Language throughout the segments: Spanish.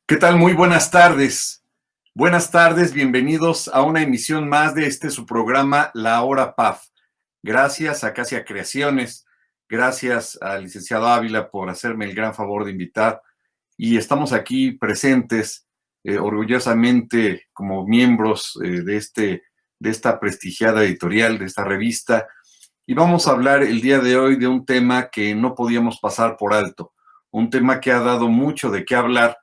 ¿Qué tal? Muy buenas tardes. Buenas tardes, bienvenidos a una emisión más de su programa La Hora PAF. Gracias a Casia Creaciones, gracias al licenciado Ávila por hacerme el gran favor de invitar y estamos aquí presentes orgullosamente como miembros de esta prestigiada editorial, de esta revista, y vamos a hablar el día de hoy de un tema que no podíamos pasar por alto, un tema que ha dado mucho de qué hablar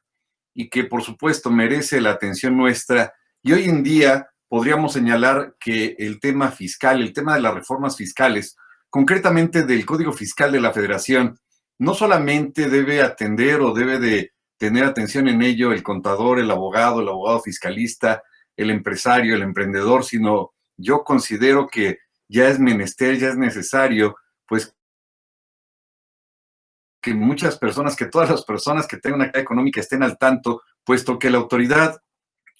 y que por supuesto merece la atención nuestra. Y hoy en día podríamos señalar que el tema fiscal, el tema de las reformas fiscales, concretamente del Código Fiscal de la Federación, no solamente debe atender o debe de tener atención en ello el contador, el abogado fiscalista, el empresario, el emprendedor, sino yo considero que ya es menester, ya es necesario, pues que muchas personas, que todas las personas que tengan una actividad económica estén al tanto, puesto que la autoridad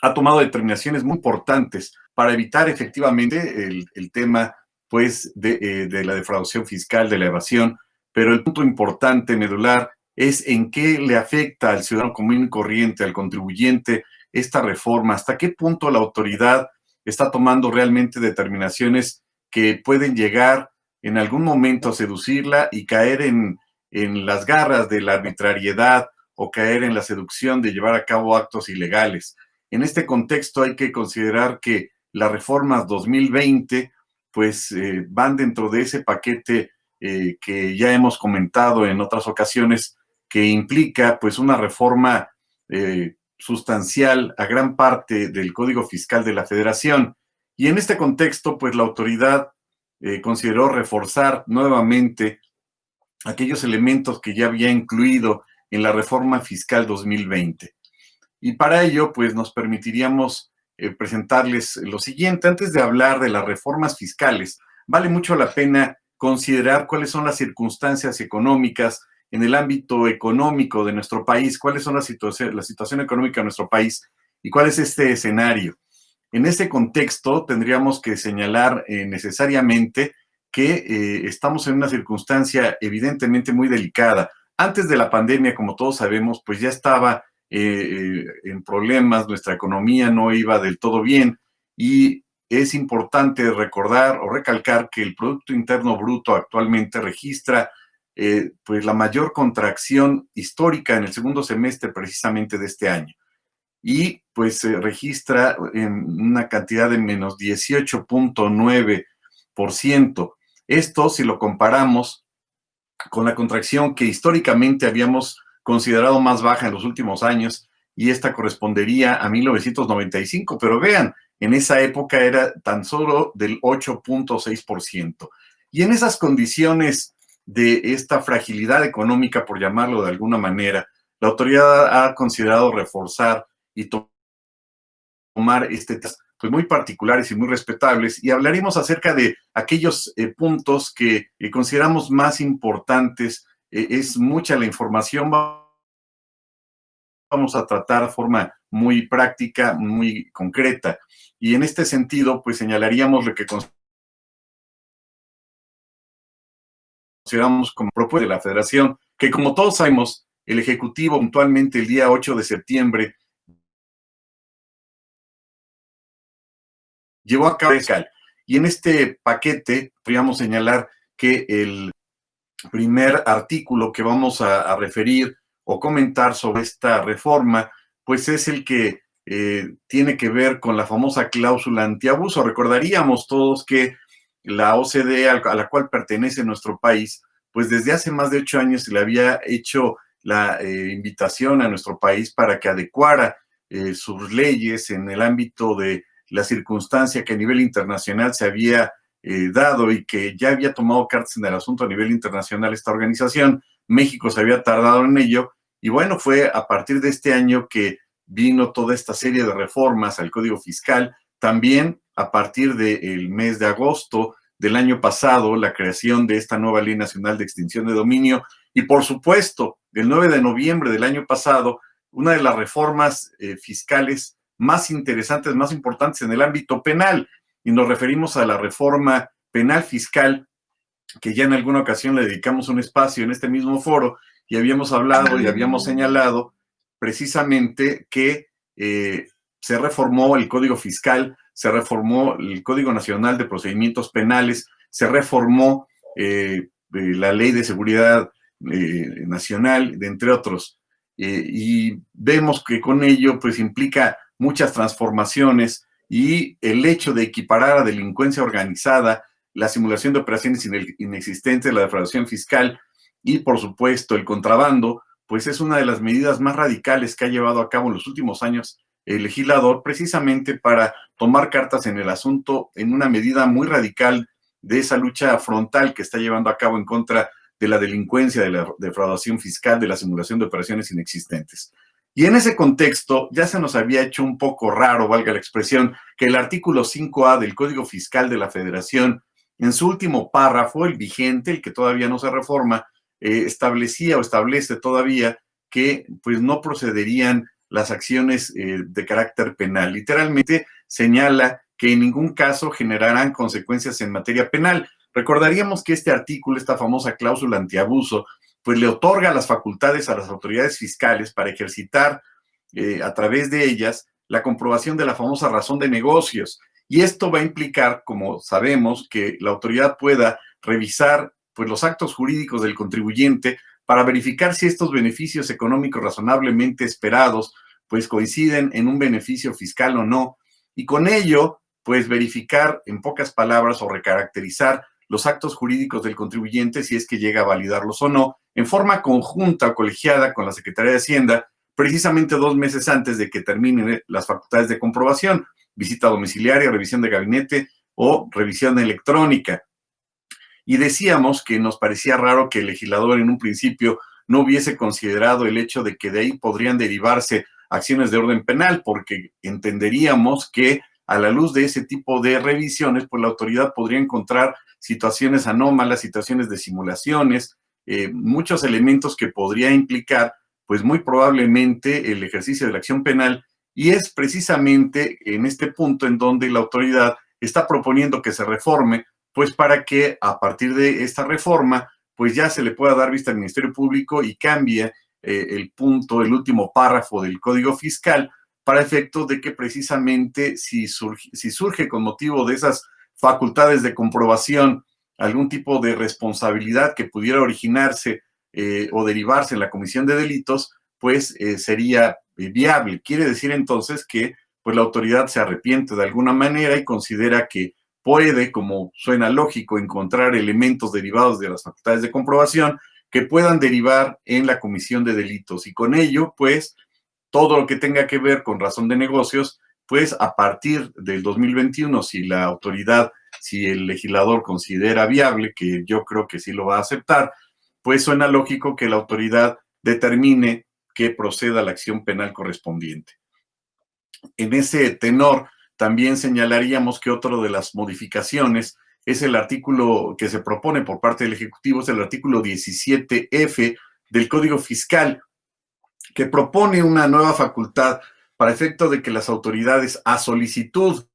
ha tomado determinaciones muy importantes para evitar efectivamente el tema pues de la defraudación fiscal, de la evasión, pero el punto importante, medular, es en qué le afecta al ciudadano común y corriente, al contribuyente, esta reforma, hasta qué punto la autoridad está tomando realmente determinaciones que pueden llegar en algún momento a seducirla y caer en las garras de la arbitrariedad o caer en la seducción de llevar a cabo actos ilegales. En este contexto hay que considerar que las reformas 2020 pues van dentro de ese paquete que ya hemos comentado en otras ocasiones, que implica pues una reforma sustancial a gran parte del Código Fiscal de la Federación. Y en este contexto pues la autoridad consideró reforzar nuevamente aquellos elementos que ya había incluido en la reforma fiscal 2020. Y para ello, pues nos permitiríamos presentarles lo siguiente. Antes de hablar de las reformas fiscales, vale mucho la pena considerar cuáles son las circunstancias económicas en el ámbito económico de nuestro país, cuáles son la situación económica de nuestro país y cuál es este escenario. En este contexto, tendríamos que señalar necesariamente que estamos en una circunstancia evidentemente muy delicada. Antes de la pandemia, como todos sabemos, pues ya estaba en problemas, nuestra economía no iba del todo bien y es importante recordar o recalcar que el Producto Interno Bruto actualmente registra pues la mayor contracción histórica en el segundo semestre precisamente de este año y pues se registra en una cantidad de menos 18.9%. Esto, si lo comparamos con la contracción que históricamente habíamos considerado más baja en los últimos años, y esta correspondería a 1995, pero vean, en esa época era tan solo del 8.6%. Y en esas condiciones de esta fragilidad económica, por llamarlo de alguna manera, la autoridad ha considerado reforzar y tomar pues muy particulares y muy respetables, y hablaremos acerca de aquellos puntos que consideramos más importantes. Es mucha la información, vamos a tratar de forma muy práctica, muy concreta, y en este sentido, pues señalaríamos lo que consideramos como propuesta de la Federación, que como todos sabemos, el Ejecutivo puntualmente el día 8 de septiembre llevó a cabo fiscal. Y en este paquete podríamos señalar que el primer artículo que vamos a referir o comentar sobre esta reforma, pues es el que tiene que ver con la famosa cláusula antiabuso. Recordaríamos todos que la OCDE, a la cual pertenece nuestro país, pues desde hace más de 8 años se le había hecho la invitación a nuestro país para que adecuara sus leyes en el ámbito de la circunstancia que a nivel internacional se había dado y que ya había tomado cartas en el asunto a nivel internacional esta organización. México se había tardado en ello y bueno, fue a partir de este año que vino toda esta serie de reformas al Código Fiscal. También a partir del mes de agosto del año pasado, la creación de esta nueva Ley Nacional de Extinción de Dominio y por supuesto, el 9 de noviembre del año pasado, una de las reformas fiscales más interesantes, más importantes en el ámbito penal, y nos referimos a la reforma penal fiscal, que ya en alguna ocasión le dedicamos un espacio en este mismo foro y habíamos hablado y habíamos señalado precisamente que se reformó el Código Fiscal, se reformó el Código Nacional de Procedimientos Penales, se reformó la Ley de Seguridad Nacional, entre otros. Y vemos que con ello pues implica muchas transformaciones y el hecho de equiparar a delincuencia organizada, la simulación de operaciones inexistentes, la defraudación fiscal y por supuesto el contrabando, pues es una de las medidas más radicales que ha llevado a cabo en los últimos años el legislador, precisamente para tomar cartas en el asunto en una medida muy radical de esa lucha frontal que está llevando a cabo en contra de la delincuencia, de la defraudación fiscal, de la simulación de operaciones inexistentes. Y en ese contexto ya se nos había hecho un poco raro, valga la expresión, que el artículo 5A del Código Fiscal de la Federación, en su último párrafo, el vigente, el que todavía no se reforma, establecía o establece todavía que pues no procederían las acciones de carácter penal. Literalmente señala que en ningún caso generarán consecuencias en materia penal. Recordaríamos que este artículo, esta famosa cláusula antiabuso, pues le otorga las facultades a las autoridades fiscales para ejercitar a través de ellas la comprobación de la famosa razón de negocios. Y esto va a implicar, como sabemos, que la autoridad pueda revisar pues, los actos jurídicos del contribuyente para verificar si estos beneficios económicos razonablemente esperados pues coinciden en un beneficio fiscal o no. Y con ello, pues verificar en pocas palabras o recaracterizar los actos jurídicos del contribuyente si es que llega a validarlos o no, en forma conjunta o colegiada con la Secretaría de Hacienda, precisamente 2 meses antes de que terminen las facultades de comprobación, visita domiciliaria, revisión de gabinete o revisión electrónica. Y decíamos que nos parecía raro que el legislador en un principio no hubiese considerado el hecho de que de ahí podrían derivarse acciones de orden penal, porque entenderíamos que a la luz de ese tipo de revisiones, pues la autoridad podría encontrar situaciones anómalas, situaciones de simulaciones, muchos elementos que podría implicar, pues muy probablemente el ejercicio de la acción penal, y es precisamente en este punto en donde la autoridad está proponiendo que se reforme, pues para que a partir de esta reforma, pues ya se le pueda dar vista al Ministerio Público y cambie el punto, el último párrafo del Código Fiscal, para efecto de que precisamente si surge con motivo de esas facultades de comprobación algún tipo de responsabilidad que pudiera originarse o derivarse en la comisión de delitos, pues sería viable. Quiere decir entonces que pues la autoridad se arrepiente de alguna manera y considera que puede, como suena lógico, encontrar elementos derivados de las facultades de comprobación que puedan derivar en la comisión de delitos. Y con ello, pues, todo lo que tenga que ver con razón de negocios, pues a partir del 2021, si la autoridad, si el legislador considera viable, que yo creo que sí lo va a aceptar, pues suena lógico que la autoridad determine que proceda la acción penal correspondiente. En ese tenor, también señalaríamos que otra de las modificaciones es el artículo que se propone por parte del Ejecutivo, es el artículo 17F del Código Fiscal, que propone una nueva facultad para efecto de que las autoridades, a solicitud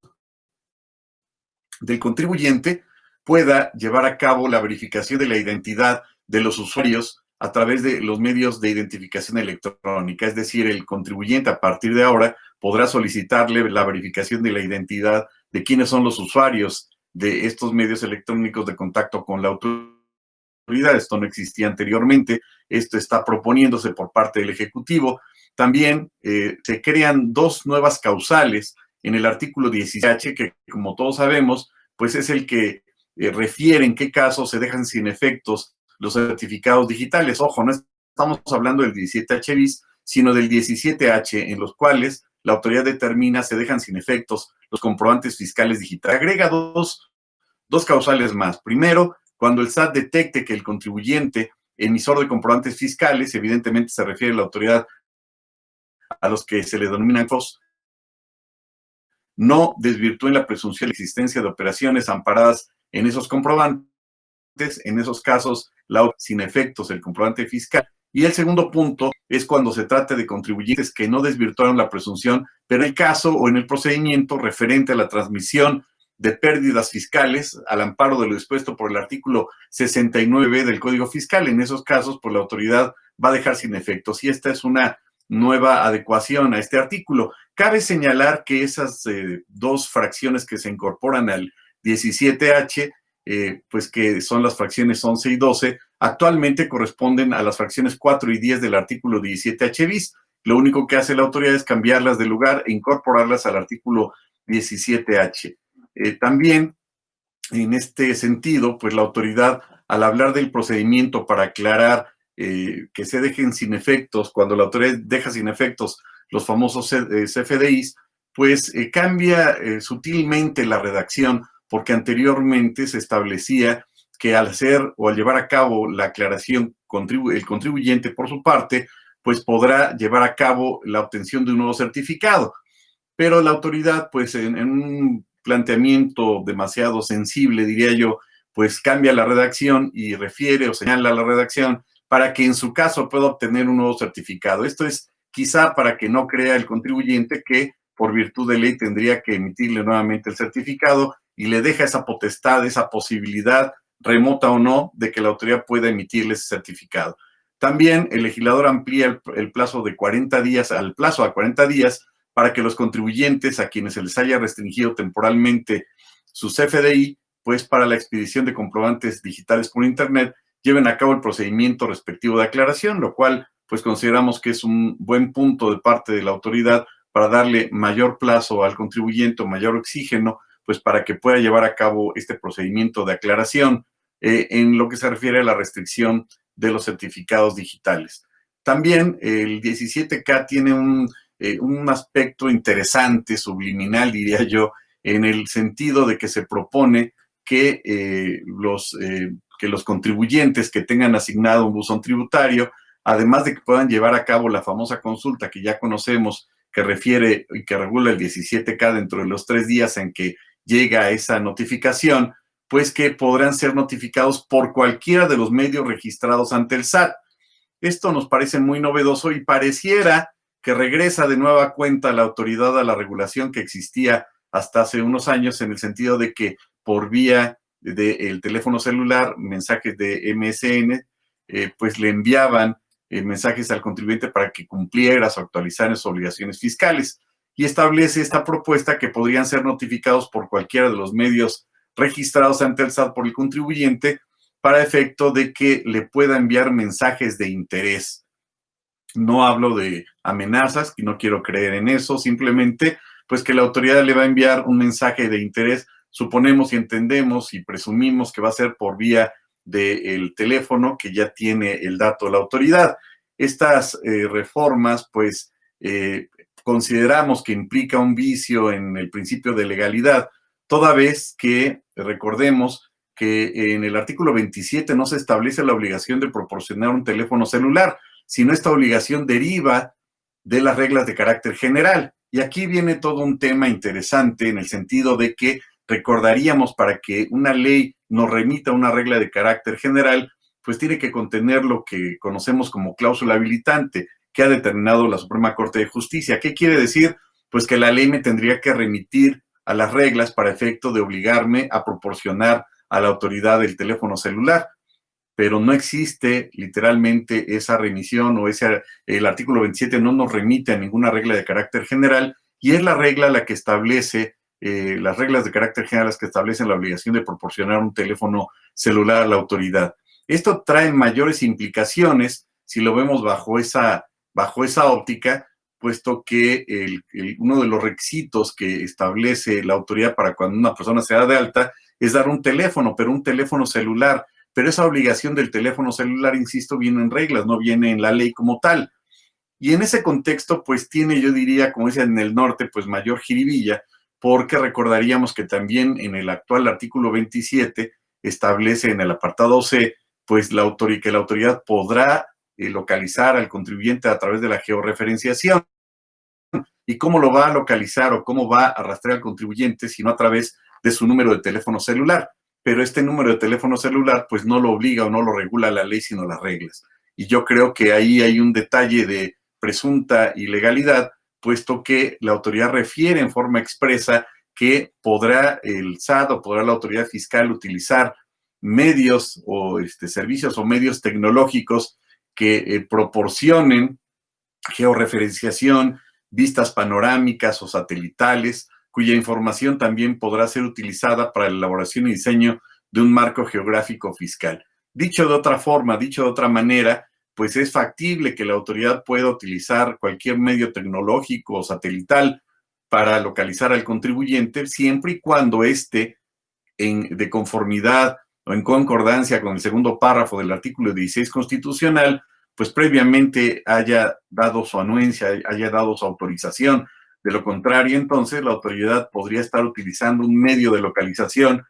del contribuyente, pueda llevar a cabo la verificación de la identidad de los usuarios a través de los medios de identificación electrónica. Es decir, el contribuyente a partir de ahora podrá solicitarle la verificación de la identidad de quiénes son los usuarios de estos medios electrónicos de contacto con la autoridad. Esto no existía anteriormente, esto está proponiéndose por parte del Ejecutivo. También se crean 2 nuevas causales en el artículo 17H, que como todos sabemos, pues es el que refiere en qué casos se dejan sin efectos los certificados digitales. Ojo, no estamos hablando del 17H bis, sino del 17H, en los cuales la autoridad determina se dejan sin efectos los comprobantes fiscales digitales. Agrega dos causales más. Primero, cuando el SAT detecte que el contribuyente emisor de comprobantes fiscales, evidentemente se refiere a la autoridad a los que se le denominan FOS, no desvirtúen la presunción de existencia de operaciones amparadas en esos comprobantes, en esos casos, sin efectos el comprobante fiscal. Y el segundo punto es cuando se trate de contribuyentes que no desvirtuaron la presunción, pero en el caso o en el procedimiento referente a la transmisión de pérdidas fiscales al amparo de lo dispuesto por el artículo 69 del Código Fiscal. En esos casos, pues la autoridad va a dejar sin efectos. Y esta es una nueva adecuación a este artículo. Cabe señalar que esas dos fracciones que se incorporan al 17H, pues que son las fracciones 11 y 12, actualmente corresponden a las fracciones 4 y 10 del artículo 17H bis. Lo único que hace la autoridad es cambiarlas de lugar e incorporarlas al artículo 17H. También, en este sentido, pues la autoridad, al hablar del procedimiento para aclarar que se dejen sin efectos, cuando la autoridad deja sin efectos los famosos CFDIs, pues cambia sutilmente la redacción, porque anteriormente se establecía que al hacer o al llevar a cabo la aclaración, el contribuyente por su parte, pues podrá llevar a cabo la obtención de un nuevo certificado. Pero la autoridad, pues en un planteamiento demasiado sensible, diría yo, pues cambia la redacción y refiere o señala la redacción para que en su caso pueda obtener un nuevo certificado. Esto es quizá para que no crea el contribuyente que por virtud de ley tendría que emitirle nuevamente el certificado y le deja esa potestad, esa posibilidad, remota o no, de que la autoridad pueda emitirle ese certificado. También el legislador amplía el plazo de 40 días al plazo a 40 días para que los contribuyentes a quienes se les haya restringido temporalmente su CFDI, pues para la expedición de comprobantes digitales por Internet, lleven a cabo el procedimiento respectivo de aclaración, lo cual pues consideramos que es un buen punto de parte de la autoridad para darle mayor plazo al contribuyente, mayor oxígeno, pues para que pueda llevar a cabo este procedimiento de aclaración en lo que se refiere a la restricción de los certificados digitales. También el 17K tiene un aspecto interesante, subliminal, diría yo, en el sentido de que se propone que los contribuyentes que tengan asignado un buzón tributario, además de que puedan llevar a cabo la famosa consulta que ya conocemos, que refiere y que regula el 17K dentro de los 3 días en que llega esa notificación, pues que podrán ser notificados por cualquiera de los medios registrados ante el SAT. Esto nos parece muy novedoso y pareciera que regresa de nueva cuenta la autoridad a la regulación que existía hasta hace unos años, en el sentido de que por vía del teléfono celular, mensajes de MSN, pues le enviaban mensajes al contribuyente para que cumpliera o actualizara sus obligaciones fiscales. Y establece esta propuesta que podrían ser notificados por cualquiera de los medios registrados ante el SAT por el contribuyente, para efecto de que le pueda enviar mensajes de interés. No hablo de amenazas, y no quiero creer en eso, simplemente pues que la autoridad le va a enviar un mensaje de interés, suponemos y entendemos y presumimos que va a ser por vía del teléfono que ya tiene el dato de la autoridad. Estas reformas, pues, consideramos que implica un vicio en el principio de legalidad, toda vez que, recordemos, que en el artículo 27 no se establece la obligación de proporcionar un teléfono celular, sino esta obligación deriva de las reglas de carácter general. Y aquí viene todo un tema interesante en el sentido de que recordaríamos, para que una ley nos remita una regla de carácter general, pues tiene que contener lo que conocemos como cláusula habilitante, que ha determinado la Suprema Corte de Justicia. ¿Qué quiere decir? Pues que la ley me tendría que remitir a las reglas para efecto de obligarme a proporcionar a la autoridad el teléfono celular, pero no existe literalmente esa remisión o el artículo 27 no nos remite a ninguna regla de carácter general, y es la regla la que establece, las reglas de carácter general las que establecen la obligación de proporcionar un teléfono celular a la autoridad. Esto trae mayores implicaciones si lo vemos bajo esa óptica, puesto que uno de los requisitos que establece la autoridad para cuando una persona se da de alta es dar un teléfono, pero un teléfono celular. Pero esa obligación del teléfono celular, insisto, viene en reglas, no viene en la ley como tal. Y en ese contexto, pues tiene, yo diría, como dicen en el norte, pues mayor jiribilla, porque recordaríamos que también en el actual artículo 27 establece en el apartado C, pues que la autoridad podrá localizar al contribuyente a través de la georreferenciación. ¿Y cómo lo va a localizar o cómo va a rastrear al contribuyente sino a través de su número de teléfono celular? Pero este número de teléfono celular pues no lo obliga o no lo regula la ley, sino las reglas. Y yo creo que ahí hay un detalle de presunta ilegalidad, puesto que la autoridad refiere en forma expresa que podrá el SAT o podrá la autoridad fiscal utilizar medios o servicios o medios tecnológicos que proporcionen georreferenciación, vistas panorámicas o satelitales, cuya información también podrá ser utilizada para la elaboración y diseño de un marco geográfico fiscal. Dicho de otra forma, dicho de otra manera, pues es factible que la autoridad pueda utilizar cualquier medio tecnológico o satelital para localizar al contribuyente, siempre y cuando éste, de conformidad o en concordancia con el segundo párrafo del artículo 16 constitucional, pues previamente haya dado su anuencia, haya dado su autorización. De lo contrario, entonces la autoridad podría estar utilizando un medio de localización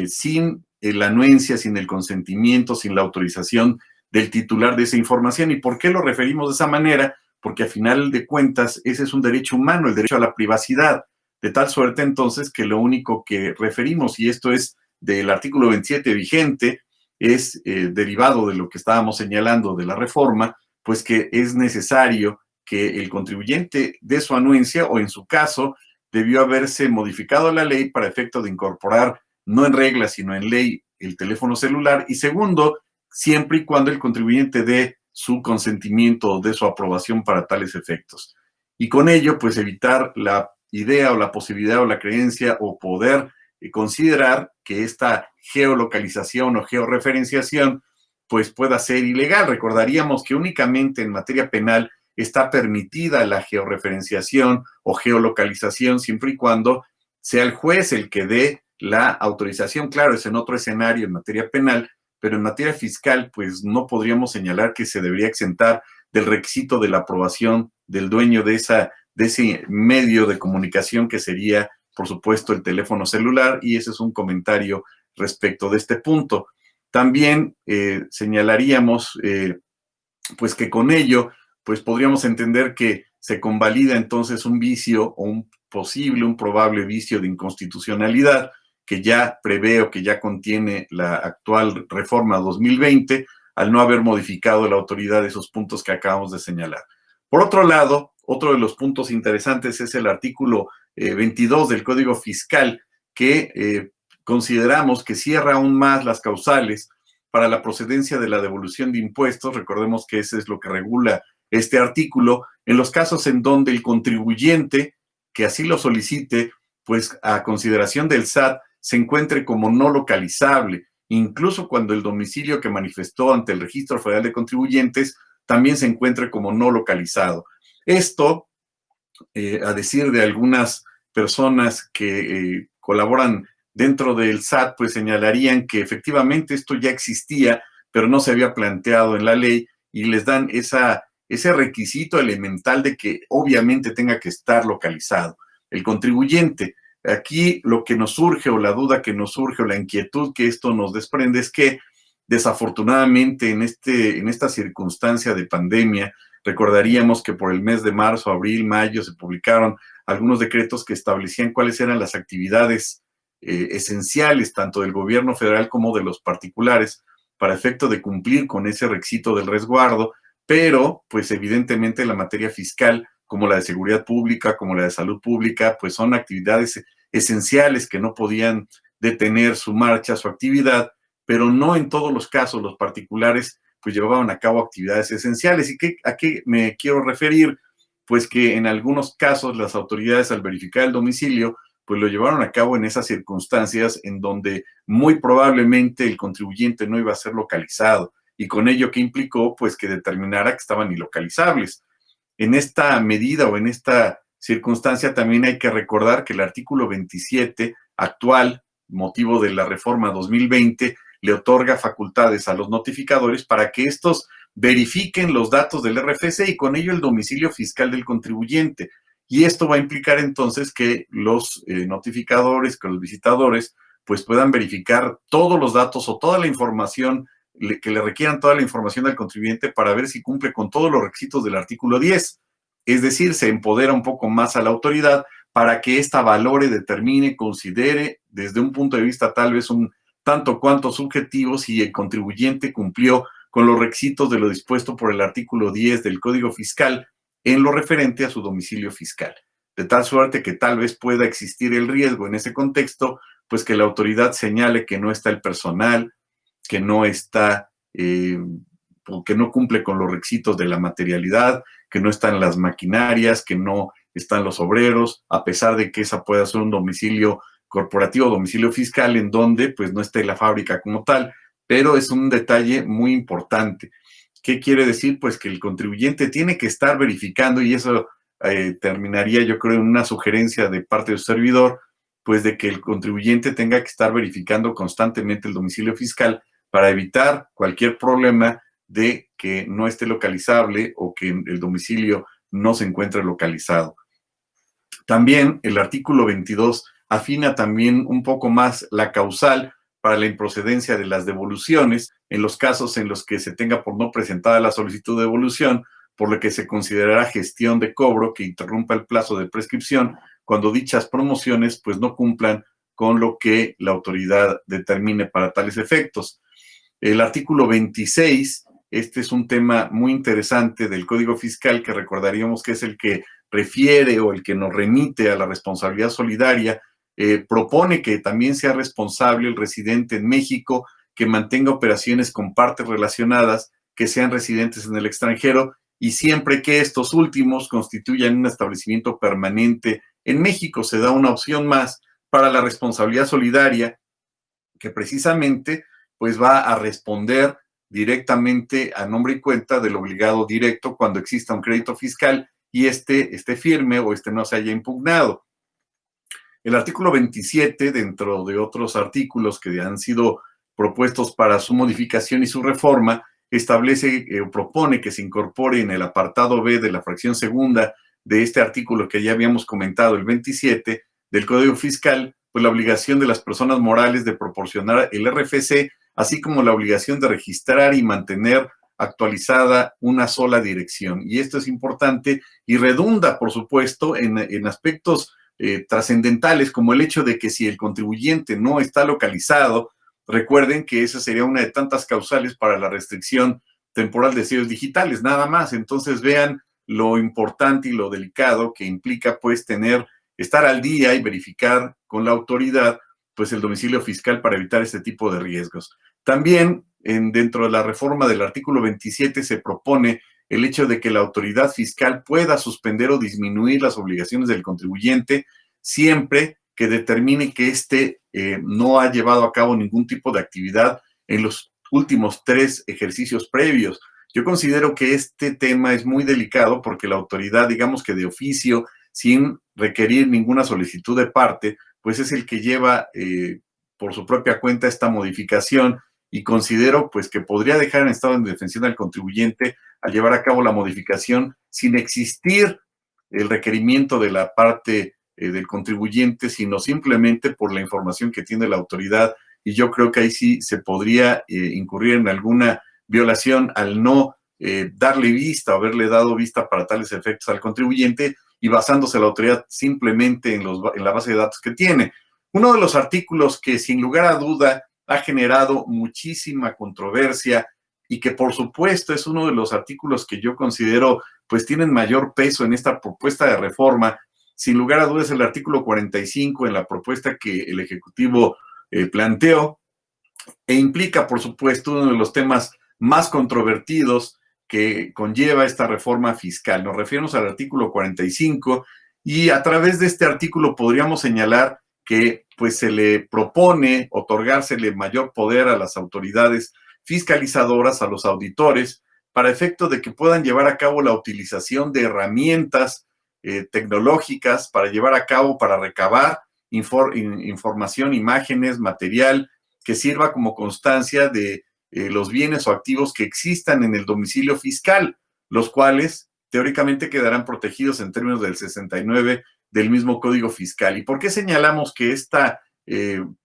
sin la anuencia, sin el consentimiento, sin la autorización del titular de esa información. ¿Y por qué lo referimos de esa manera? Porque a final de cuentas ese es un derecho humano, el derecho a la privacidad, de tal suerte entonces que lo único que referimos, y esto es del artículo 27 vigente, es derivado de lo que estábamos señalando de la reforma, pues que es necesario que el contribuyente dé su anuencia, o en su caso debió haberse modificado la ley para efecto de incorporar no en regla, sino en ley, el teléfono celular. Y segundo, siempre y cuando el contribuyente dé su consentimiento o dé su aprobación para tales efectos. Y con ello, pues evitar la idea o la posibilidad o la creencia o poder considerar que esta geolocalización o georreferenciación pues pueda ser ilegal. Recordaríamos que únicamente en materia penal está permitida la georreferenciación o geolocalización siempre y cuando sea el juez el que dé la autorización. Claro, es en otro escenario en materia penal, pero en materia fiscal, pues no podríamos señalar que se debería exentar del requisito de la aprobación del dueño de ese medio de comunicación que sería, por supuesto, el teléfono celular, y ese es un comentario respecto de este punto. También señalaríamos, pues que con ello, pues podríamos entender que se convalida entonces un vicio o un probable vicio de inconstitucionalidad que ya prevé o que ya contiene la actual reforma 2020 al no haber modificado la autoridad de esos puntos que acabamos de señalar. Por otro lado, otro de los puntos interesantes es el artículo 22 del Código Fiscal, que consideramos que cierra aún más las causales para la procedencia de la devolución de impuestos. Recordemos que ese es lo que regula este artículo, en los casos en donde el contribuyente que así lo solicite, pues a consideración del SAT, se encuentre como no localizable, incluso cuando el domicilio que manifestó ante el Registro Federal de Contribuyentes también se encuentre como no localizado. Esto, a decir de algunas personas que colaboran dentro del SAT, pues señalarían que efectivamente esto ya existía, pero no se había planteado en la ley, y les dan ese requisito elemental de que obviamente tenga que estar localizado el contribuyente. Aquí lo que nos surge, o la duda que nos surge, o la inquietud que esto nos desprende, es que desafortunadamente en esta circunstancia de pandemia, recordaríamos que por el mes de marzo, abril, mayo se publicaron algunos decretos que establecían cuáles eran las actividades esenciales tanto del gobierno federal como de los particulares para efecto de cumplir con ese requisito del resguardo, pero pues evidentemente la materia fiscal, como la de seguridad pública, como la de salud pública, pues son actividades esenciales que no podían detener su marcha, su actividad, pero no en todos los casos los particulares pues llevaban a cabo actividades esenciales. ¿Y a qué me quiero referir? Pues que en algunos casos las autoridades, al verificar el domicilio, pues lo llevaron a cabo en esas circunstancias en donde muy probablemente el contribuyente no iba a ser localizado, y con ello que implicó pues que determinara que estaban ilocalizables. En esta medida o en esta circunstancia también hay que recordar que el artículo 27 actual, motivo de la reforma 2020, le otorga facultades a los notificadores para que estos verifiquen los datos del RFC y con ello el domicilio fiscal del contribuyente. Y esto va a implicar entonces que los notificadores, que los visitadores, pues puedan verificar todos los datos o toda la información, que le requieran toda la información al contribuyente para ver si cumple con todos los requisitos del artículo 10. Es decir, se empodera un poco más a la autoridad para que ésta valore, determine, considere desde un punto de vista tal vez un tanto cuanto subjetivo si el contribuyente cumplió con los requisitos de lo dispuesto por el artículo 10 del Código Fiscal en lo referente a su domicilio fiscal. De tal suerte que tal vez pueda existir el riesgo en ese contexto, pues que la autoridad señale que no está el personal, que no está, o que no cumple con los requisitos de la materialidad, que no están las maquinarias, que no están los obreros, a pesar de que esa pueda ser un domicilio corporativo, domicilio fiscal, en donde pues no esté la fábrica como tal, pero es un detalle muy importante. ¿Qué quiere decir? Pues que el contribuyente tiene que estar verificando, y eso terminaría, yo creo, en una sugerencia de parte del servidor, pues de que el contribuyente tenga que estar verificando constantemente el domicilio fiscal para evitar cualquier problema de que no esté localizable o que el domicilio no se encuentre localizado. También el artículo 22 afina también un poco más la causal para la improcedencia de las devoluciones en los casos en los que se tenga por no presentada la solicitud de devolución, por lo que se considerará gestión de cobro que interrumpa el plazo de prescripción cuando dichas promociones pues no cumplan con lo que la autoridad determine para tales efectos. El artículo 26, este es un tema muy interesante del Código Fiscal que recordaríamos que es el que refiere o el que nos remite a la responsabilidad solidaria. Propone que también sea responsable el residente en México que mantenga operaciones con partes relacionadas que sean residentes en el extranjero y siempre que estos últimos constituyan un establecimiento permanente en México. Se da una opción más para la responsabilidad solidaria que precisamente pues va a responder directamente a nombre y cuenta del obligado directo cuando exista un crédito fiscal y esté firme o no se haya impugnado. El artículo 27, dentro de otros artículos que han sido propuestos para su modificación y su reforma, establece o propone que se incorpore en el apartado B de la fracción segunda de este artículo que ya habíamos comentado, el 27 del Código Fiscal, pues la obligación de las personas morales de proporcionar el RFC, así como la obligación de registrar y mantener actualizada una sola dirección. Y esto es importante y redunda, por supuesto, en aspectos trascendentales, como el hecho de que si el contribuyente no está localizado, recuerden que esa sería una de tantas causales para la restricción temporal de sellos digitales, nada más. Entonces vean lo importante y lo delicado que implica pues estar al día y verificar con la autoridad pues el domicilio fiscal para evitar este tipo de riesgos. También dentro de la reforma del artículo 27 se propone el hecho de que la autoridad fiscal pueda suspender o disminuir las obligaciones del contribuyente siempre que determine que éste no ha llevado a cabo ningún tipo de actividad en los últimos 3 ejercicios previos. Yo considero que este tema es muy delicado porque la autoridad, digamos que de oficio, sin requerir ninguna solicitud de parte, pues es el que lleva por su propia cuenta esta modificación y considero pues que podría dejar en estado de indefensión al contribuyente al llevar a cabo la modificación sin existir el requerimiento de la parte del contribuyente, sino simplemente por la información que tiene la autoridad. Y yo creo que ahí sí se podría incurrir en alguna violación al no darle vista o haberle dado vista para tales efectos al contribuyente y basándose la autoridad simplemente en la base de datos que tiene. Uno de los artículos que sin lugar a duda ha generado muchísima controversia y que por supuesto es uno de los artículos que yo considero pues tienen mayor peso en esta propuesta de reforma, sin lugar a dudas es el artículo 45 en la propuesta que el Ejecutivo planteó e implica por supuesto uno de los temas más controvertidos que conlleva esta reforma fiscal. Nos referimos al artículo 45 y a través de este artículo podríamos señalar que pues se le propone otorgársele mayor poder a las autoridades fiscalizadoras, a los auditores, para efecto de que puedan llevar a cabo la utilización de herramientas tecnológicas para llevar a cabo, para recabar información, imágenes, material que sirva como constancia de los bienes o activos que existan en el domicilio fiscal, los cuales teóricamente quedarán protegidos en términos del 69 del mismo Código Fiscal. ¿Y por qué señalamos que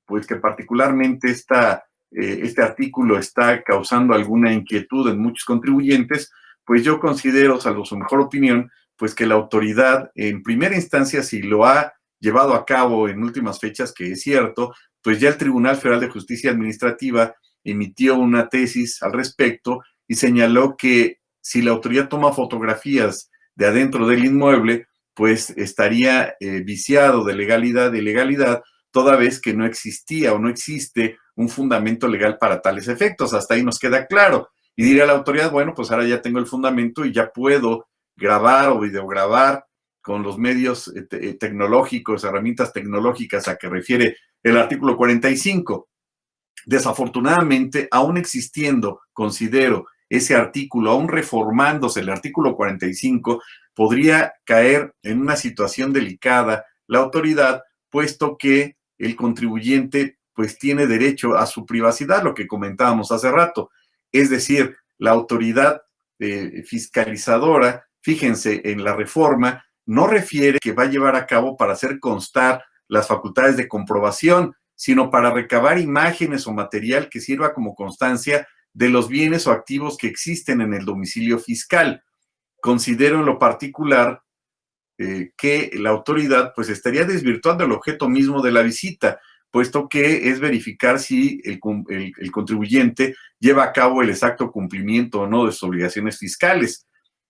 pues que particularmente este artículo está causando alguna inquietud en muchos contribuyentes? Pues yo considero, salvo su mejor opinión, pues que la autoridad en primera instancia, si lo ha llevado a cabo en últimas fechas, que es cierto, pues ya el Tribunal Federal de Justicia Administrativa emitió una tesis al respecto y señaló que si la autoridad toma fotografías de adentro del inmueble, pues estaría viciado de legalidad e ilegalidad, toda vez que no existía o no existe un fundamento legal para tales efectos. Hasta ahí nos queda claro. Y diría la autoridad, bueno, pues ahora ya tengo el fundamento y ya puedo grabar o videograbar con los medios tecnológicos, herramientas tecnológicas a que refiere el artículo 45. Desafortunadamente, aún existiendo, considero, ese artículo, aún reformándose el artículo 45, podría caer en una situación delicada la autoridad, puesto que el contribuyente pues tiene derecho a su privacidad, lo que comentábamos hace rato. Es decir, la autoridad fiscalizadora, fíjense, en la reforma, no refiere que va a llevar a cabo para hacer constar las facultades de comprobación, sino para recabar imágenes o material que sirva como constancia de los bienes o activos que existen en el domicilio fiscal. Considero en lo particular que la autoridad pues estaría desvirtuando el objeto mismo de la visita, puesto que es verificar si el contribuyente lleva a cabo el exacto cumplimiento o no de sus obligaciones fiscales.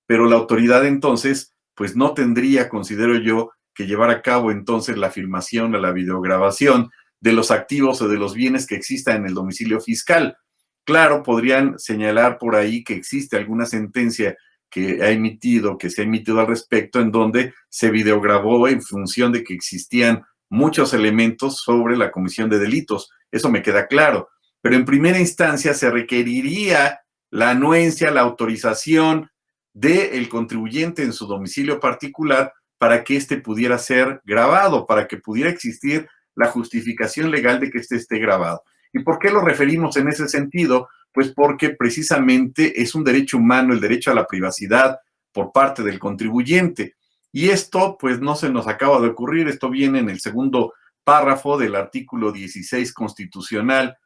Pero la autoridad entonces pues no tendría, considero yo, que llevar a cabo entonces la filmación o la videograbación de los activos o de los bienes que existan en el domicilio fiscal. Claro, podrían señalar por ahí que existe alguna sentencia que se ha emitido al respecto, en donde se videograbó en función de que existían muchos elementos sobre la comisión de delitos. Eso me queda claro. Pero en primera instancia se requeriría la anuencia, la autorización del contribuyente en su domicilio particular para que éste pudiera ser grabado, para que pudiera existir la justificación legal de que éste esté grabado. ¿Y por qué lo referimos en ese sentido? Pues porque precisamente es un derecho humano, el derecho a la privacidad por parte del contribuyente. Y esto, pues, no se nos acaba de ocurrir. Esto viene en el segundo párrafo del artículo 16 constitucional,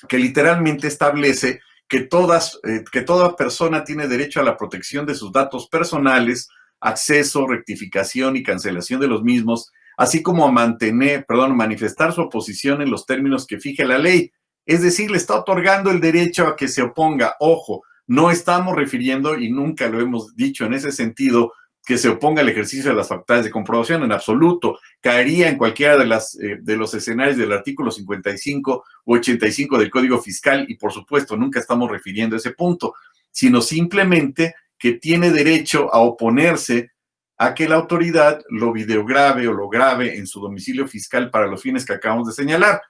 que literalmente establece que toda persona tiene derecho a la protección de sus datos personales, acceso, rectificación y cancelación de los mismos, así como a manifestar su oposición en los términos que fije la ley. Es decir, le está otorgando el derecho a que se oponga. Ojo, no estamos refiriendo, y nunca lo hemos dicho en ese sentido, que se oponga al ejercicio de las facultades de comprobación en absoluto. Caería en cualquiera de los escenarios del artículo 55 u 85 del Código Fiscal, y por supuesto nunca estamos refiriendo a ese punto, sino simplemente que tiene derecho a oponerse a que la autoridad lo videograbe o lo grabe en su domicilio fiscal para los fines que acabamos de señalar.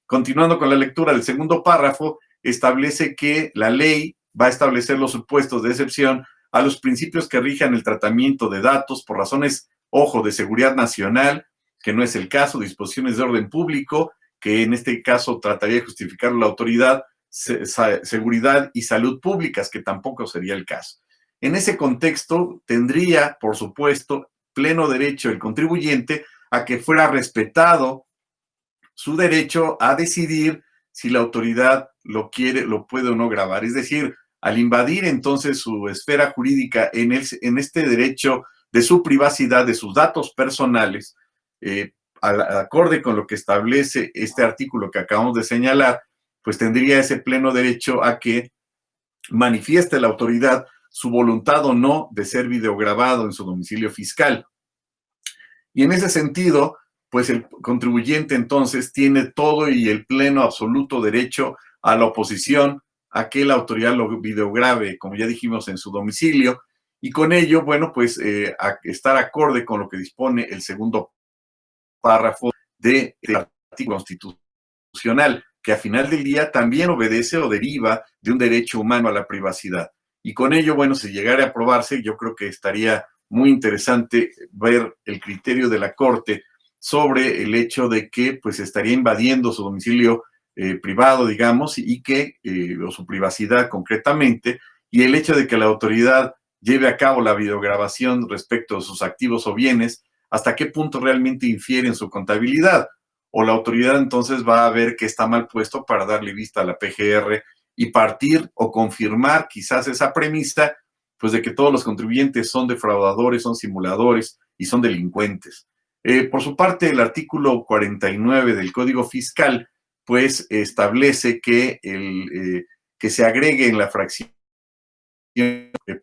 Continuando con la lectura del segundo párrafo, establece que la ley va a establecer los supuestos de excepción a los principios que rijan el tratamiento de datos por razones, ojo, de seguridad nacional, que no es el caso, disposiciones de orden público, que en este caso trataría de justificar la autoridad, seguridad y salud públicas, que tampoco sería el caso. En ese contexto, tendría, por supuesto, pleno derecho el contribuyente a que fuera respetado su derecho a decidir si la autoridad lo quiere, lo puede o no grabar. Es decir, al invadir entonces su esfera jurídica en este derecho de su privacidad, de sus datos personales, acorde con lo que establece este artículo que acabamos de señalar, pues tendría ese pleno derecho a que manifieste la autoridad su voluntad o no de ser videograbado en su domicilio fiscal. Y en ese sentido, pues el contribuyente entonces tiene todo y el pleno absoluto derecho a la oposición a que la autoridad lo videograve, como ya dijimos, en su domicilio, y con ello, bueno, pues a estar acorde con lo que dispone el segundo párrafo del artículo constitucional, que a final del día también obedece o deriva de un derecho humano a la privacidad. Y con ello, bueno, si llegara a aprobarse, yo creo que estaría muy interesante ver el criterio de la Corte sobre el hecho de que pues estaría invadiendo su domicilio privado, digamos, o su privacidad concretamente, y el hecho de que la autoridad lleve a cabo la videograbación respecto a sus activos o bienes, hasta qué punto realmente infiere en su contabilidad. O la autoridad entonces va a ver que está mal puesto para darle vista a la PGR y partir o confirmar quizás esa premisa, pues de que todos los contribuyentes son defraudadores, son simuladores y son delincuentes. Por su parte, el artículo 49 del Código Fiscal, pues establece que, que se agregue en la fracción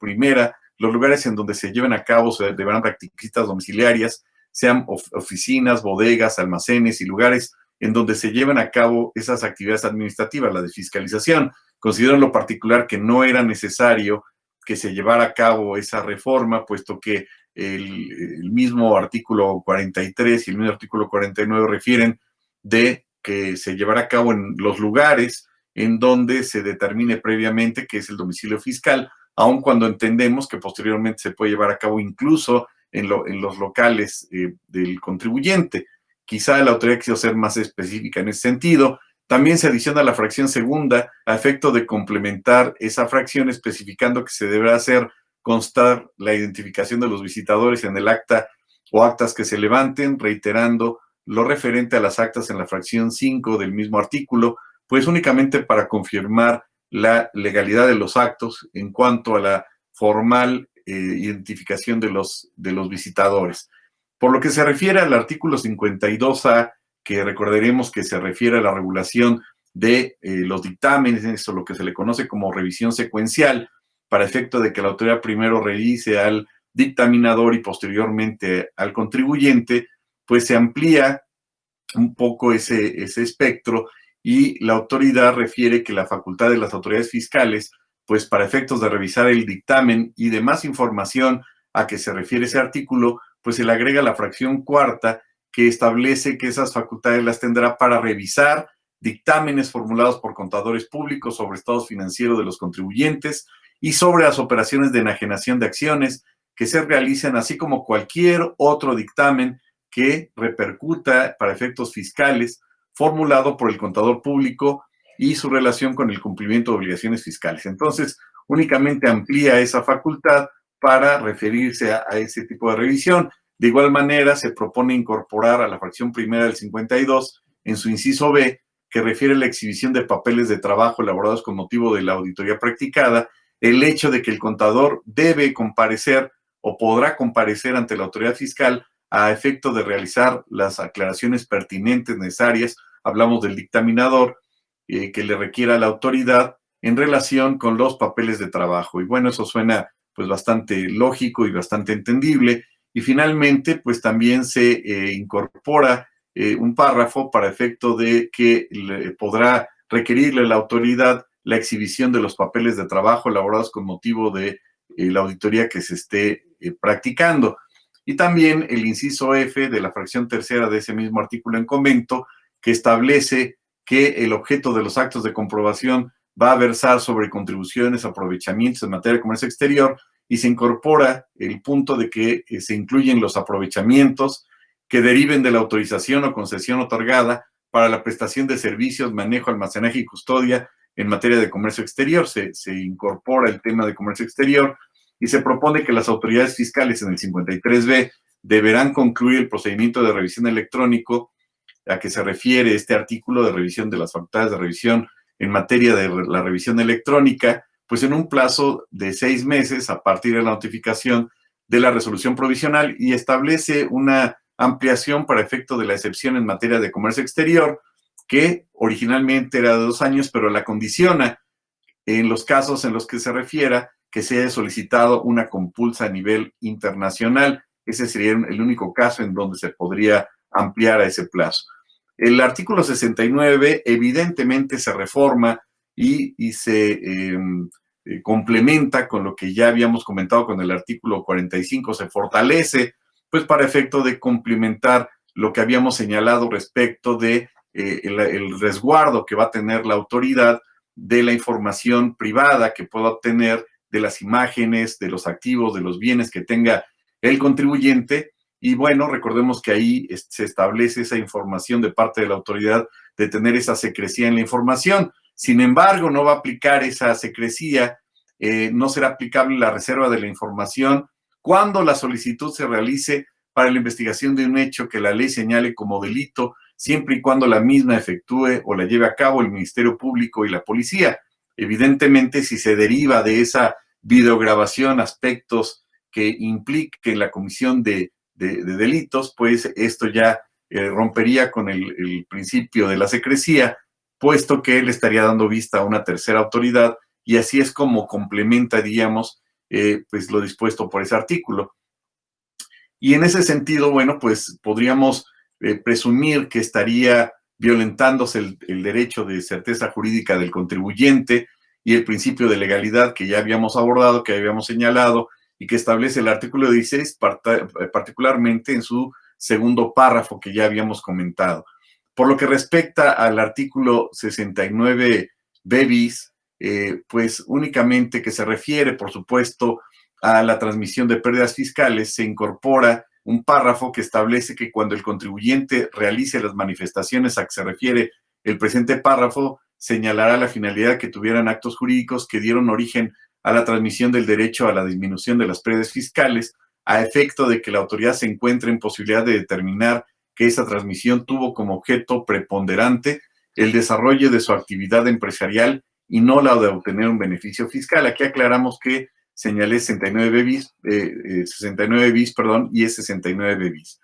primera los lugares en donde se lleven a cabo, se deberán practicar visitas domiciliarias, sean oficinas, bodegas, almacenes y lugares en donde se lleven a cabo esas actividades administrativas, la de fiscalización. Considero en lo particular que no era necesario que se llevara a cabo esa reforma, puesto que el mismo artículo 43 y el mismo artículo 49 refieren de que se llevará a cabo en los lugares en donde se determine previamente que es el domicilio fiscal, aun cuando entendemos que posteriormente se puede llevar a cabo incluso en los locales del contribuyente. Quizá la autoridad quiso ser más específica en ese sentido. También se adiciona la fracción segunda a efecto de complementar esa fracción, especificando que se deberá hacer constar la identificación de los visitadores en el acta o actas que se levanten, reiterando lo referente a las actas en la fracción 5 del mismo artículo, pues únicamente para confirmar la legalidad de los actos en cuanto a la formal identificación de los visitadores. Por lo que se refiere al artículo 52A, que recordaremos que se refiere a la regulación de los dictámenes, o lo que se le conoce como revisión secuencial, para efecto de que la autoridad primero revise al dictaminador y posteriormente al contribuyente, pues se amplía un poco ese espectro y la autoridad refiere que la facultad de las autoridades fiscales, pues para efectos de revisar el dictamen y demás información a que se refiere ese artículo, pues se le agrega la fracción cuarta que establece que esas facultades las tendrá para revisar dictámenes formulados por contadores públicos sobre estados financieros de los contribuyentes y sobre las operaciones de enajenación de acciones que se realicen, así como cualquier otro dictamen que repercuta para efectos fiscales formulado por el contador público y su relación con el cumplimiento de obligaciones fiscales. Entonces, únicamente amplía esa facultad para referirse a ese tipo de revisión. De igual manera, se propone incorporar a la fracción primera del 52, en su inciso B, que refiere a la exhibición de papeles de trabajo elaborados con motivo de la auditoría practicada, el hecho de que el contador debe comparecer o podrá comparecer ante la autoridad fiscal a efecto de realizar las aclaraciones pertinentes necesarias, hablamos del dictaminador, que le requiera a la autoridad en relación con los papeles de trabajo. Y bueno, eso suena pues bastante lógico y bastante entendible. Y finalmente, pues también se incorpora un párrafo para efecto de que podrá requerirle a la autoridad la exhibición de los papeles de trabajo elaborados con motivo de la auditoría que se esté practicando. Y también el inciso F de la fracción tercera de ese mismo artículo en comento, que establece que el objeto de los actos de comprobación va a versar sobre contribuciones, aprovechamientos en materia de comercio exterior, y se incorpora el punto de que se incluyen los aprovechamientos que deriven de la autorización o concesión otorgada para la prestación de servicios, manejo, almacenaje y custodia en materia de comercio exterior. Se incorpora el tema de comercio exterior y se propone que las autoridades fiscales en el 53B deberán concluir el procedimiento de revisión electrónico a que se refiere este artículo de revisión de las facultades de revisión en materia de la revisión electrónica, pues en un plazo de 6 meses a partir de la notificación de la resolución provisional, y establece una ampliación para efecto de la excepción en materia de comercio exterior, que originalmente era de 2 años, pero la condiciona en los casos en los que se refiera que se haya solicitado una compulsa a nivel internacional. Ese sería el único caso en donde se podría ampliar a ese plazo. El artículo 69 evidentemente se reforma y se complementa con lo que ya habíamos comentado con el artículo 45, se fortalece pues para efecto de complementar lo que habíamos señalado respecto de el resguardo que va a tener la autoridad de la información privada que pueda obtener de las imágenes, de los activos, de los bienes que tenga el contribuyente. Y bueno, recordemos que ahí se establece esa información de parte de la autoridad de tener esa secrecía en la información. Sin embargo, no va a aplicar esa secrecía, no será aplicable la reserva de la información cuando la solicitud se realice para la investigación de un hecho que la ley señale como delito, siempre y cuando la misma efectúe o la lleve a cabo el Ministerio Público y la policía. Evidentemente, si se deriva de esa videograbación aspectos que impliquen la comisión de delitos, pues esto ya rompería con el principio de la secrecía, puesto que él estaría dando vista a una tercera autoridad, y así es como complementa, diríamos, pues lo dispuesto por ese artículo. Y en ese sentido, bueno, pues podríamos presumir que estaría violentándose el derecho de certeza jurídica del contribuyente, y el principio de legalidad que ya habíamos abordado, que habíamos señalado y que establece el artículo 16, particularmente en su segundo párrafo que ya habíamos comentado. Por lo que respecta al artículo 69 bis, pues únicamente que se refiere, por supuesto, a la transmisión de pérdidas fiscales, se incorpora un párrafo que establece que cuando el contribuyente realice las manifestaciones a que se refiere el presente párrafo, señalará la finalidad que tuvieran actos jurídicos que dieron origen a la transmisión del derecho a la disminución de las pérdidas fiscales, a efecto de que la autoridad se encuentre en posibilidad de determinar que esa transmisión tuvo como objeto preponderante el desarrollo de su actividad empresarial y no la de obtener un beneficio fiscal. Aquí aclaramos que señalé 69 bis, 69 bis, y es 69 bis.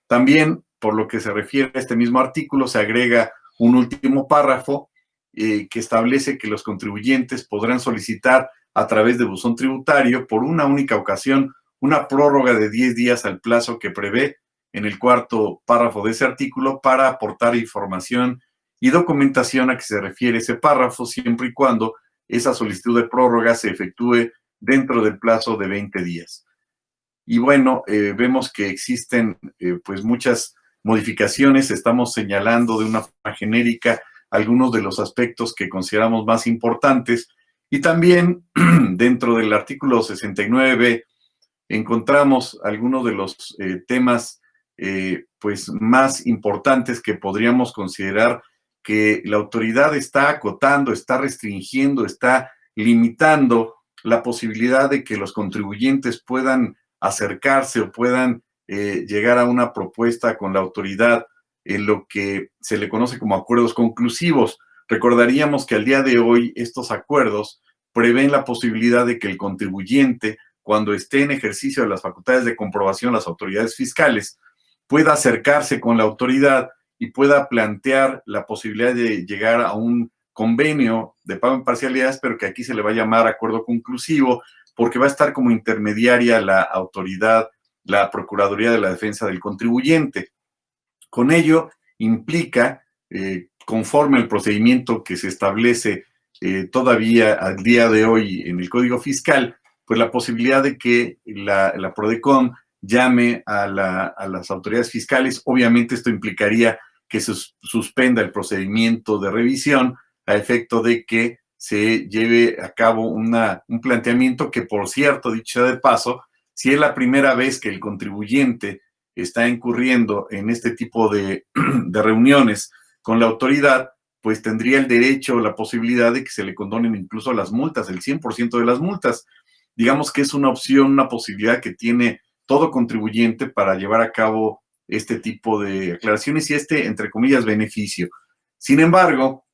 También, por lo que se refiere a este mismo artículo, se agrega un último párrafo que establece que los contribuyentes podrán solicitar a través de buzón tributario por una única ocasión una prórroga de 10 días al plazo que prevé en el cuarto párrafo de ese artículo para aportar información y documentación a que se refiere ese párrafo, siempre y cuando esa solicitud de prórroga se efectúe dentro del plazo de 20 días. Y bueno, vemos que existen pues muchas modificaciones, estamos señalando de una forma genérica algunos de los aspectos que consideramos más importantes y también dentro del artículo 69 encontramos algunos de los temas pues más importantes que podríamos considerar que la autoridad está acotando, está restringiendo, está limitando la posibilidad de que los contribuyentes puedan acercarse o puedan llegar a una propuesta con la autoridad en lo que se le conoce como acuerdos conclusivos. Recordaríamos que al día de hoy estos acuerdos prevén la posibilidad de que el contribuyente, cuando esté en ejercicio de las facultades de comprobación, las autoridades fiscales, pueda acercarse con la autoridad y pueda plantear la posibilidad de llegar a un convenio de pago en parcialidades, pero que aquí se le va a llamar acuerdo conclusivo, porque va a estar como intermediaria la autoridad, la Procuraduría de la Defensa del Contribuyente. Con ello implica, conforme al procedimiento que se establece todavía al día de hoy en el Código Fiscal, pues la posibilidad de que la PRODECON llame a las autoridades fiscales. Obviamente esto implicaría que se suspenda el procedimiento de revisión a efecto de que se lleve a cabo un planteamiento que, por cierto, dicho sea de paso, si es la primera vez que el contribuyente está incurriendo en este tipo de reuniones con la autoridad, pues tendría el derecho o la posibilidad de que se le condonen incluso las multas, el 100% de las multas. Digamos que es una opción, una posibilidad que tiene todo contribuyente para llevar a cabo este tipo de aclaraciones y entre comillas, beneficio. Sin embargo,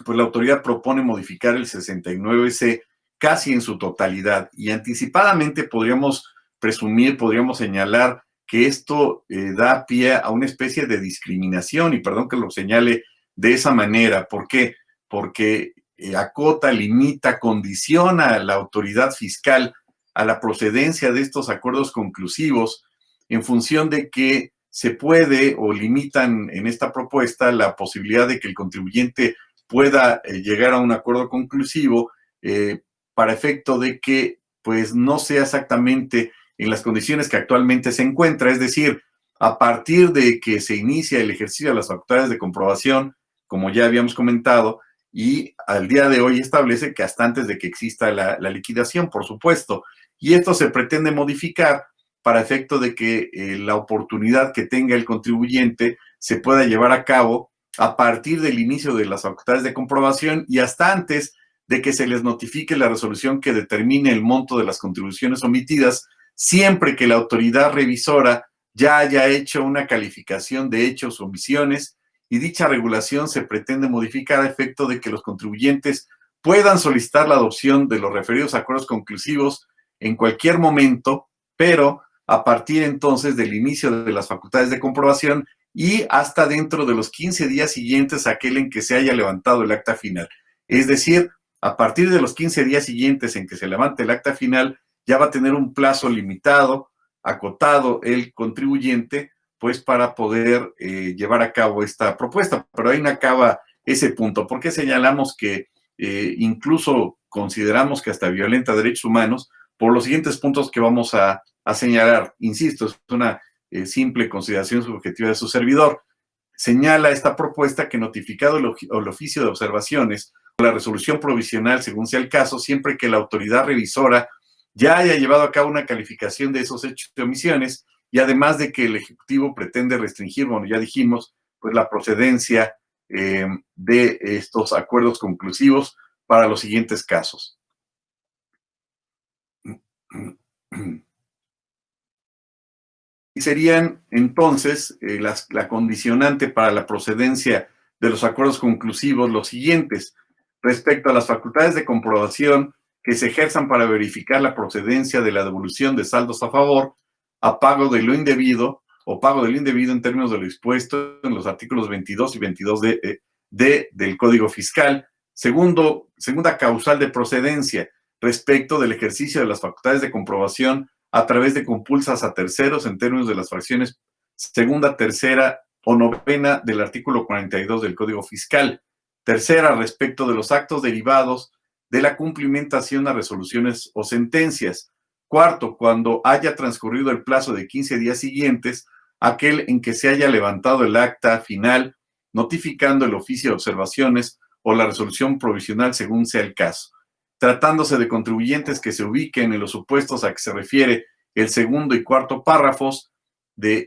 pues la autoridad propone modificar el 69C casi en su totalidad y anticipadamente podríamos presumir, podríamos señalar que esto da pie a una especie de discriminación, y perdón que lo señale de esa manera. ¿Por qué? Porque acota, limita, condiciona a la autoridad fiscal a la procedencia de estos acuerdos conclusivos en función de que se puede o limitan en esta propuesta la posibilidad de que el contribuyente pueda llegar a un acuerdo conclusivo para efecto de que pues no sea exactamente en las condiciones que actualmente se encuentra, es decir, a partir de que se inicia el ejercicio de las facultades de comprobación, como ya habíamos comentado, y al día de hoy establece que hasta antes de que exista la liquidación, por supuesto, y esto se pretende modificar para efecto de que la oportunidad que tenga el contribuyente se pueda llevar a cabo a partir del inicio de las facultades de comprobación y hasta antes de que se les notifique la resolución que determine el monto de las contribuciones omitidas, siempre que la autoridad revisora ya haya hecho una calificación de hechos o omisiones, y dicha regulación se pretende modificar a efecto de que los contribuyentes puedan solicitar la adopción de los referidos acuerdos conclusivos en cualquier momento, pero a partir entonces del inicio de las facultades de comprobación y hasta dentro de los 15 días siguientes a aquel en que se haya levantado el acta final. Es decir, a partir de los 15 días siguientes en que se levante el acta final, ya va a tener un plazo limitado, acotado el contribuyente, pues para poder llevar a cabo esta propuesta. Pero ahí no acaba ese punto. ¿Por qué señalamos que incluso consideramos que hasta violenta derechos humanos, por los siguientes puntos que vamos a señalar. Insisto, es una simple consideración subjetiva de su servidor. Señala esta propuesta que notificado el oficio de observaciones o la resolución provisional, según sea el caso, siempre que la autoridad revisora ya haya llevado a cabo una calificación de esos hechos de omisiones, y además de que el Ejecutivo pretende restringir, bueno, ya dijimos, pues la procedencia de estos acuerdos conclusivos para los siguientes casos. Y serían entonces la condicionante para la procedencia de los acuerdos conclusivos los siguientes: respecto a las facultades de comprobación que se ejerzan para verificar la procedencia de la devolución de saldos a favor, a pago de lo indebido o pago de lo indebido en términos de lo dispuesto en los artículos 22 y 22 del Código Fiscal. Segunda causal de procedencia, respecto del ejercicio de las facultades de comprobación a través de compulsas a terceros en términos de las fracciones segunda, tercera o novena del artículo 42 del Código Fiscal. Tercera, respecto de los actos derivados de la cumplimentación a resoluciones o sentencias. Cuarto, cuando haya transcurrido el plazo de 15 días siguientes, aquel en que se haya levantado el acta final, notificando el oficio de observaciones o la resolución provisional según sea el caso. Tratándose de contribuyentes que se ubiquen en los supuestos a que se refiere el segundo y cuarto párrafos de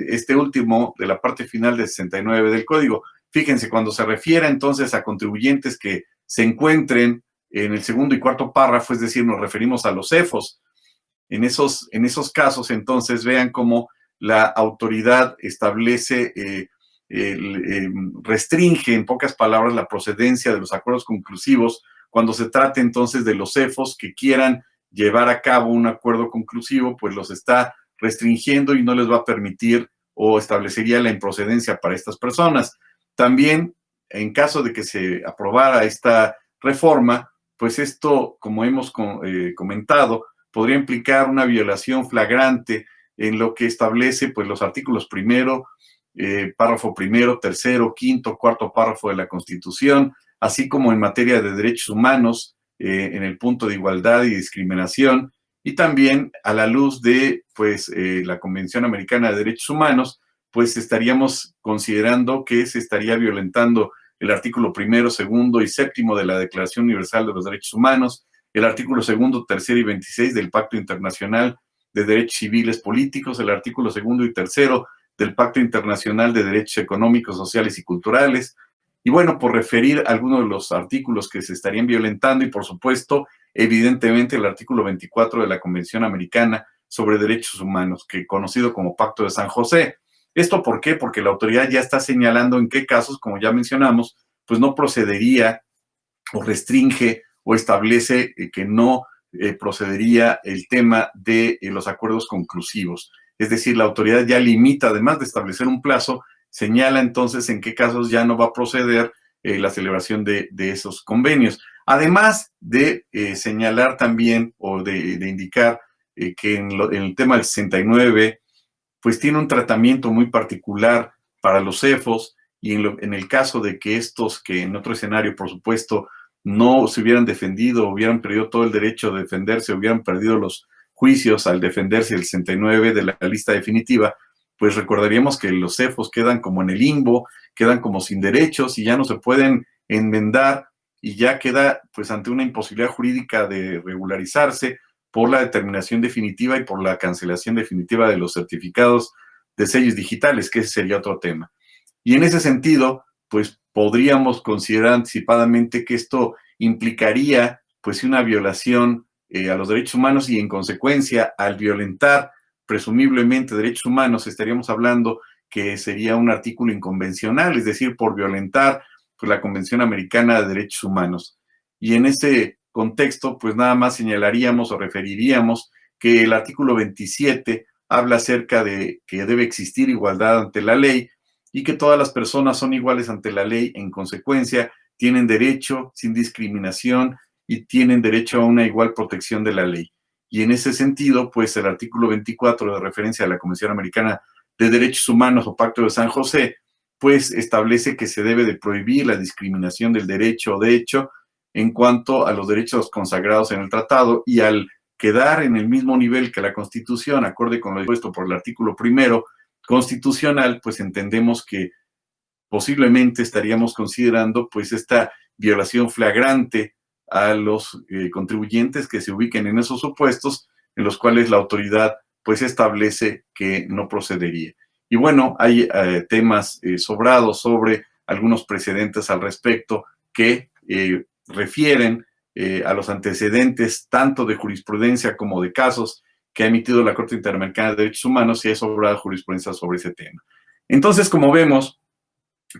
este último, de la parte final del 69 del Código. Fíjense, cuando se refiere entonces a contribuyentes que se encuentren en el segundo y cuarto párrafo, es decir, nos referimos a los CEFOS. En esos casos, entonces, vean cómo la autoridad establece, restringe, en pocas palabras, la procedencia de los acuerdos conclusivos cuando se trate entonces de los CEFOS que quieran llevar a cabo un acuerdo conclusivo, pues los está restringiendo y no les va a permitir o establecería la improcedencia para estas personas. También, en caso de que se aprobara esta reforma, pues esto, como hemos comentado, podría implicar una violación flagrante en lo que establece pues los artículos primero, párrafo primero, tercero, quinto, cuarto párrafo de la Constitución, así como en materia de derechos humanos, en el punto de igualdad y discriminación, y también a la luz de pues la Convención Americana de Derechos Humanos, pues estaríamos considerando que se estaría violentando el artículo primero, segundo y séptimo de la Declaración Universal de los Derechos Humanos, el artículo segundo, tercero y 26 del Pacto Internacional de Derechos Civiles Políticos, el artículo segundo y tercero del Pacto Internacional de Derechos Económicos, Sociales y Culturales. Y bueno, por referir algunos de los artículos que se estarían violentando y, por supuesto, evidentemente el artículo 24 de la Convención Americana sobre Derechos Humanos, que conocido como Pacto de San José. ¿Esto por qué? Porque la autoridad ya está señalando en qué casos, como ya mencionamos, pues no procedería o restringe o establece que no procedería el tema de los acuerdos conclusivos. Es decir, la autoridad ya limita, además de establecer un plazo, señala entonces en qué casos ya no va a proceder la celebración de esos convenios. Además de señalar también o de indicar que en el tema del 69, pues tiene un tratamiento muy particular para los CEFOS, y en el caso de que estos, que en otro escenario, por supuesto, no se hubieran defendido, hubieran perdido todo el derecho de defenderse, hubieran perdido los juicios al defenderse el 69 de la lista definitiva, pues recordaríamos que los CEFOS quedan como en el limbo, quedan como sin derechos y ya no se pueden enmendar, y ya queda pues ante una imposibilidad jurídica de regularizarse por la determinación definitiva y por la cancelación definitiva de los certificados de sellos digitales, que ese sería otro tema. Y en ese sentido, pues podríamos considerar anticipadamente que esto implicaría pues una violación a los derechos humanos, y en consecuencia, al violentar presumiblemente derechos humanos, estaríamos hablando que sería un artículo inconvencional, es decir, por violentar pues, la Convención Americana de Derechos Humanos. Y en ese contexto, pues nada más señalaríamos o referiríamos que el artículo 27 habla acerca de que debe existir igualdad ante la ley y que todas las personas son iguales ante la ley, en consecuencia, tienen derecho sin discriminación y tienen derecho a una igual protección de la ley. Y en ese sentido, pues el artículo 24 de referencia a la Convención Americana de Derechos Humanos o Pacto de San José, pues establece que se debe de prohibir la discriminación del derecho o de hecho en cuanto a los derechos consagrados en el tratado, y al quedar en el mismo nivel que la Constitución, acorde con lo dispuesto por el artículo 1 constitucional, pues entendemos que posiblemente estaríamos considerando pues esta violación flagrante a los contribuyentes que se ubiquen en esos supuestos en los cuales la autoridad pues establece que no procedería. Y bueno, hay temas sobrados sobre algunos precedentes al respecto que refieren a los antecedentes tanto de jurisprudencia como de casos que ha emitido la Corte Interamericana de Derechos Humanos, y hay sobrada jurisprudencia sobre ese tema. Entonces, como vemos,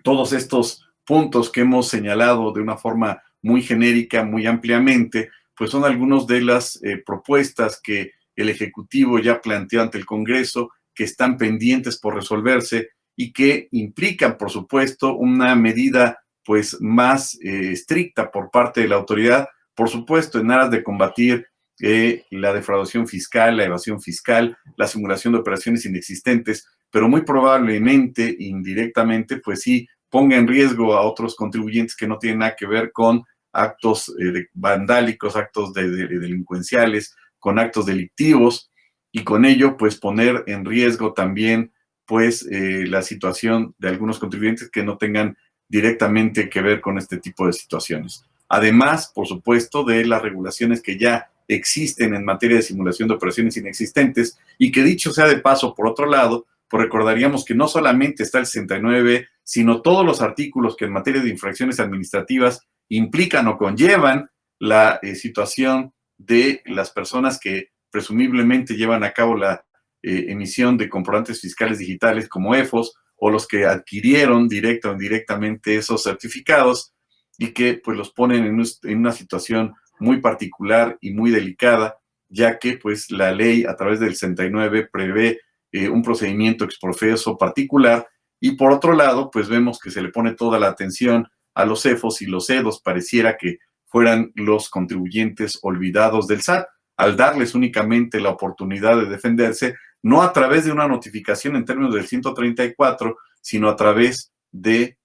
todos estos puntos que hemos señalado de una forma muy genérica, muy ampliamente, pues son algunas de las propuestas que el Ejecutivo ya planteó ante el Congreso, que están pendientes por resolverse y que implican, por supuesto, una medida pues más estricta por parte de la autoridad, por supuesto, en aras de combatir la defraudación fiscal, la evasión fiscal, la simulación de operaciones inexistentes, pero muy probablemente, indirectamente, pues sí, ponga en riesgo a otros contribuyentes que no tienen nada que ver con actos vandálicos, actos delincuenciales, con actos delictivos, y con ello, pues, poner en riesgo también, pues, la situación de algunos contribuyentes que no tengan directamente que ver con este tipo de situaciones. Además, por supuesto, de las regulaciones que ya existen en materia de simulación de operaciones inexistentes, y que dicho sea de paso, por otro lado, pues recordaríamos que no solamente está el 69, sino todos los artículos que en materia de infracciones administrativas implican o conllevan la situación de las personas que presumiblemente llevan a cabo la emisión de comprobantes fiscales digitales como EFOS, o los que adquirieron directa o indirectamente esos certificados y que pues los ponen en una situación muy particular y muy delicada, ya que pues la ley a través del 69 prevé un procedimiento exprofeso particular, y por otro lado pues vemos que se le pone toda la atención a los CEFOS, y los EDOS pareciera que fueran los contribuyentes olvidados del SAT, al darles únicamente la oportunidad de defenderse, no a través de una notificación en términos del 134, sino a través de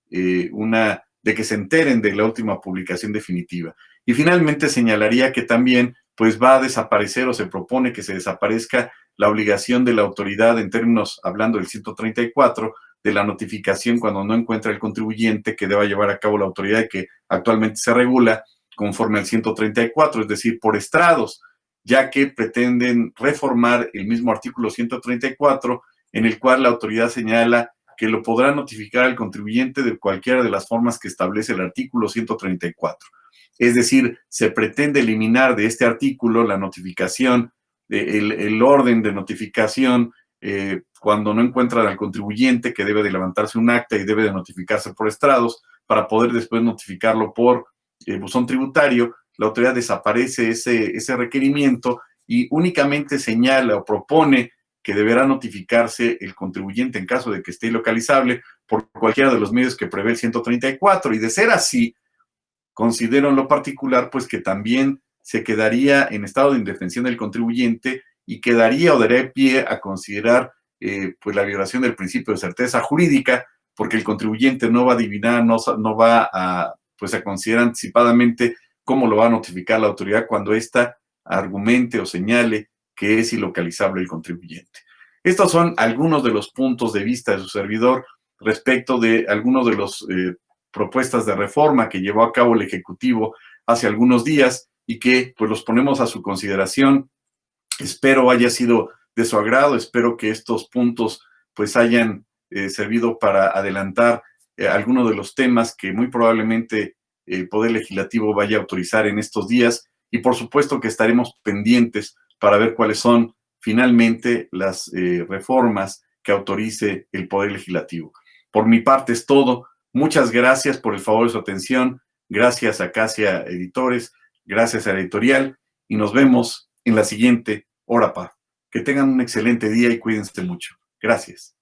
de que se enteren de la última publicación definitiva. Y finalmente señalaría que también pues va a desaparecer, o se propone que se desaparezca, la obligación de la autoridad en términos, hablando del 134, de la notificación cuando no encuentra el contribuyente que deba llevar a cabo la autoridad, que actualmente se regula conforme al 134, es decir, por estrados, ya que pretenden reformar el mismo artículo 134, en el cual la autoridad señala que lo podrá notificar al contribuyente de cualquiera de las formas que establece el artículo 134. Es decir, se pretende eliminar de este artículo la notificación, el orden de notificación, cuando no encuentran al contribuyente, que debe de levantarse un acta y debe de notificarse por estrados, para poder después notificarlo por buzón tributario. La autoridad desaparece ese requerimiento y únicamente señala o propone que deberá notificarse el contribuyente en caso de que esté ilocalizable por cualquiera de los medios que prevé el 134. Y de ser así, considero en lo particular pues que también se quedaría en estado de indefensión del contribuyente, y quedaría o daría pie a considerar pues la violación del principio de certeza jurídica, porque el contribuyente no va a adivinar, no va a, pues, a considerar anticipadamente cómo lo va a notificar la autoridad cuando ésta argumente o señale que es ilocalizable el contribuyente. Estos son algunos de los puntos de vista de su servidor respecto de algunos de los propuestas de reforma que llevó a cabo el Ejecutivo hace algunos días, y que pues los ponemos a su consideración. Espero haya sido de su agrado, espero que estos puntos pues hayan servido para adelantar algunos de los temas que muy probablemente el Poder Legislativo vaya a autorizar en estos días, y por supuesto que estaremos pendientes para ver cuáles son finalmente las reformas que autorice el Poder Legislativo. Por mi parte es todo. Muchas gracias por el favor de su atención. Gracias a Casia Editores, gracias a la editorial, y nos vemos en la siguiente Hora Par. Que tengan un excelente día y cuídense mucho. Gracias.